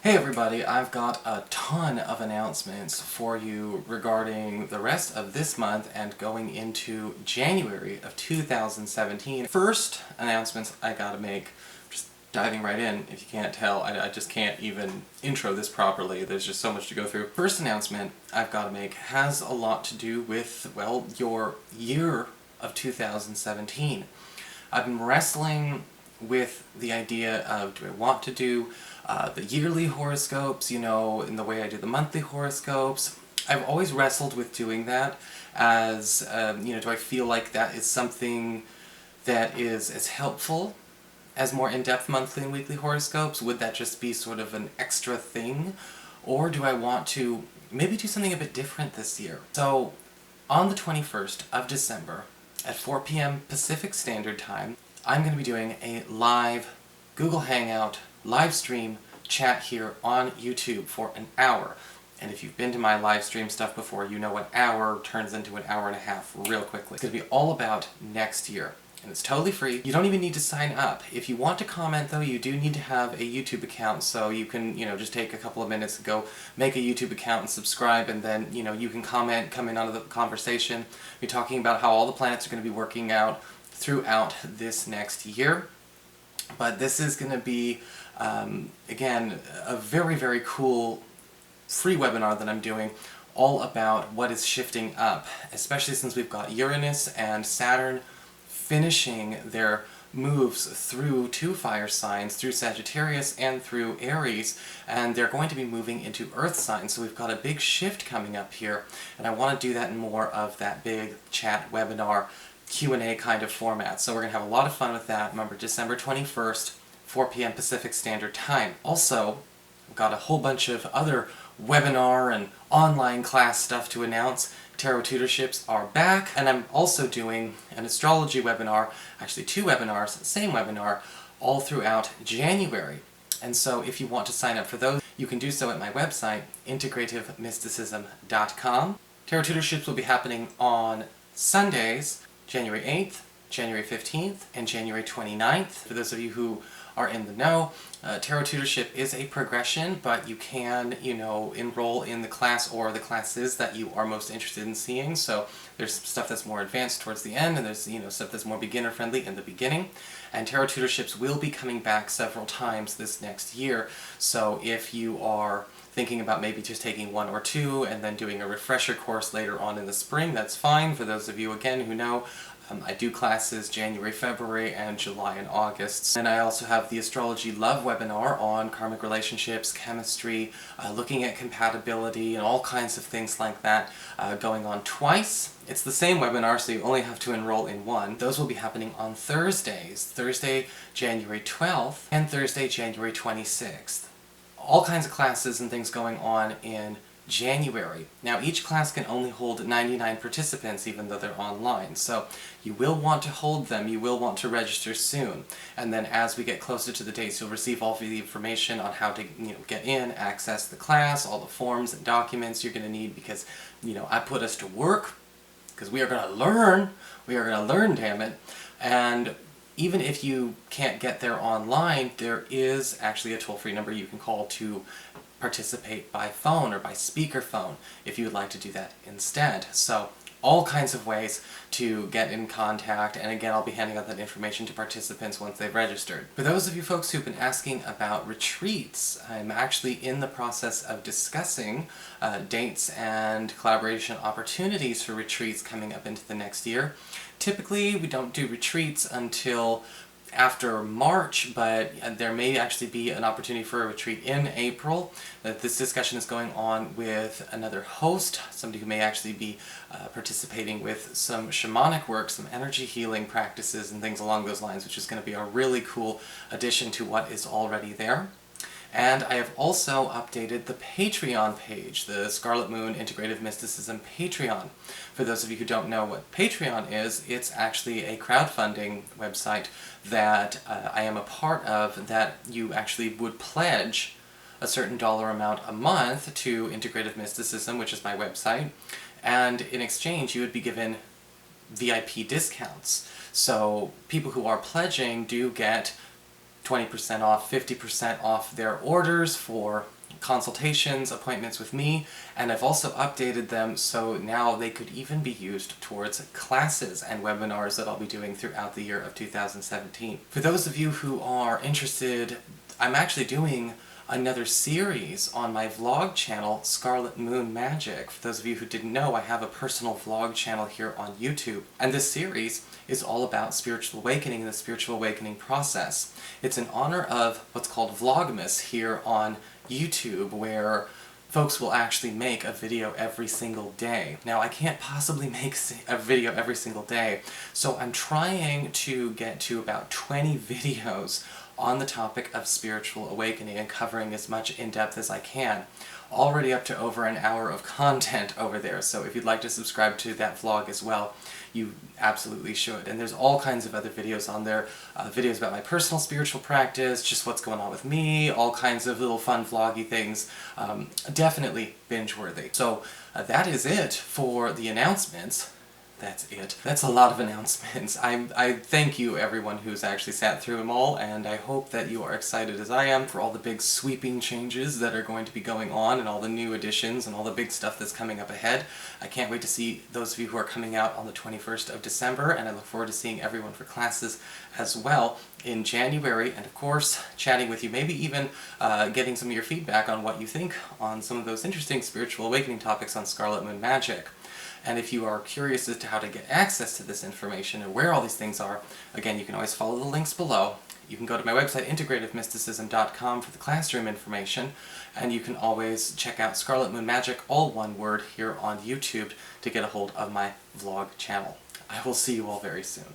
Hey everybody, I've got a ton of announcements for you regarding the rest of this month and going into January of 2017. First announcements I gotta make, just diving right in. If you can't tell, I just can't even intro this properly. There's just so much to go through. First announcement I've gotta make has a lot to do with, well, your year of 2017. I've been wrestling with the idea of, do I want to do the yearly horoscopes, you know, in the way I do the monthly horoscopes. I've always wrestled with doing that as, you know, do I feel like that is something that is as helpful as more in-depth monthly and weekly horoscopes? Would that just be sort of an extra thing? Or do I want to maybe do something a bit different this year? So, on the 21st of December, at 4 p.m. Pacific Standard Time, I'm going to be doing a live Google Hangout live stream chat here on YouTube for an hour. And if you've been to my live stream stuff before, you know an hour turns into an hour and a half real quickly. It's going to be all about next year. And it's totally free. You don't even need to sign up. If you want to comment though, you do need to have a YouTube account, so you can, you know, just take a couple of minutes to go make a YouTube account and subscribe, and then, you know, you can comment, come in on the conversation. We're talking about how all the planets are going to be working out throughout this next year. But this is going to be, again, a very, very cool free webinar that I'm doing all about what is shifting up, especially since we've got Uranus and Saturn finishing their moves through two fire signs, through Sagittarius and through Aries, and they're going to be moving into Earth signs, so we've got a big shift coming up here, and I want to do that in more of that big chat webinar Q&A kind of format. So we're going to have a lot of fun with that. Remember, December 21st, 4 p.m. Pacific Standard Time. Also, we've got a whole bunch of other webinar and online class stuff to announce. Tarot tutorships are back, and I'm also doing an astrology webinar, actually two webinars, same webinar, all throughout January. And so if you want to sign up for those, you can do so at my website, integrativemysticism.com. Tarot tutorships will be happening on Sundays, January 8th, January 15th, and January 29th. For those of you who are in the know, Tarot Tutorship is a progression, but you can, you know, enroll in the class or the classes that you are most interested in seeing. So there's stuff that's more advanced towards the end, and there's, you know, stuff that's more beginner-friendly in the beginning. And Tarot Tutorships will be coming back several times this next year, so if you are thinking about maybe just taking one or two and then doing a refresher course later on in the spring, that's fine. For those of you, again, who know, I do classes January, February, and July and August. And I also have the Astrology Love webinar on karmic relationships, chemistry, looking at compatibility, and all kinds of things like that, going on twice. It's the same webinar, so you only have to enroll in one. Those will be happening on Thursdays, Thursday, January 12th, and Thursday, January 26th. All kinds of classes and things going on in January. Now, each class can only hold 99 participants, even though they're online, so you will want to hold them, you will want to register soon, and then as we get closer to the dates, you'll receive all of the information on how to, you know, get in, access the class, all the forms and documents you're going to need, because, you know, I put us to work, because we are going to learn, damn it, and even if you can't get there online, there is actually a toll-free number you can call to participate by phone or by speakerphone if you would like to do that instead. So all kinds of ways to get in contact, and again, I'll be handing out that information to participants once they've registered. For those of you folks who've been asking about retreats, I'm actually in the process of discussing dates and collaboration opportunities for retreats coming up into the next year. Typically, we don't do retreats until after March, but there may actually be an opportunity for a retreat in April. This discussion is going on with another host, somebody who may actually be participating with some shamanic work, some energy healing practices and things along those lines, which is going to be a really cool addition to what is already there. And I have also updated the Patreon page, the Scarlet Moon Integrative Mysticism Patreon. For those of you who don't know what Patreon is, it's actually a crowdfunding website that I am a part of, that you actually would pledge a certain dollar amount a month to Integrative Mysticism, which is my website, and in exchange you would be given VIP discounts. So people who are pledging do get 20% off, 50% off their orders for consultations, appointments with me, and I've also updated them so now they could even be used towards classes and webinars that I'll be doing throughout the year of 2017. For those of you who are interested, I'm actually doing another series on my vlog channel, ScarletMoonMagic. For those of you who didn't know, I have a personal vlog channel here on YouTube, and this series is all about spiritual awakening and the spiritual awakening process. It's in honor of what's called Vlogmas here on YouTube, where folks will actually make a video every single day. Now, I can't possibly make a video every single day, so I'm trying to get to about 20 videos on the topic of spiritual awakening and covering as much in depth as I can. Already up to over an hour of content over there, so if you'd like to subscribe to that vlog as well, you absolutely should. And there's all kinds of other videos on there, videos about my personal spiritual practice, just what's going on with me, all kinds of little fun vloggy things. Definitely binge-worthy. So that is it for the announcements. That's it. That's a lot of announcements. I thank you, everyone who's actually sat through them all, and I hope that you are excited as I am for all the big sweeping changes that are going to be going on and all the new additions and all the big stuff that's coming up ahead. I can't wait to see those of you who are coming out on the 21st of December, and I look forward to seeing everyone for classes as well in January, and of course, chatting with you, maybe even getting some of your feedback on what you think on some of those interesting spiritual awakening topics on Scarlet Moon Magic. And if you are curious as to how to get access to this information and where all these things are, again, you can always follow the links below. You can go to my website, integrativemysticism.com, for the classroom information, and you can always check out Scarlet Moon Magic, all one word, here on YouTube to get a hold of my vlog channel. I will see you all very soon.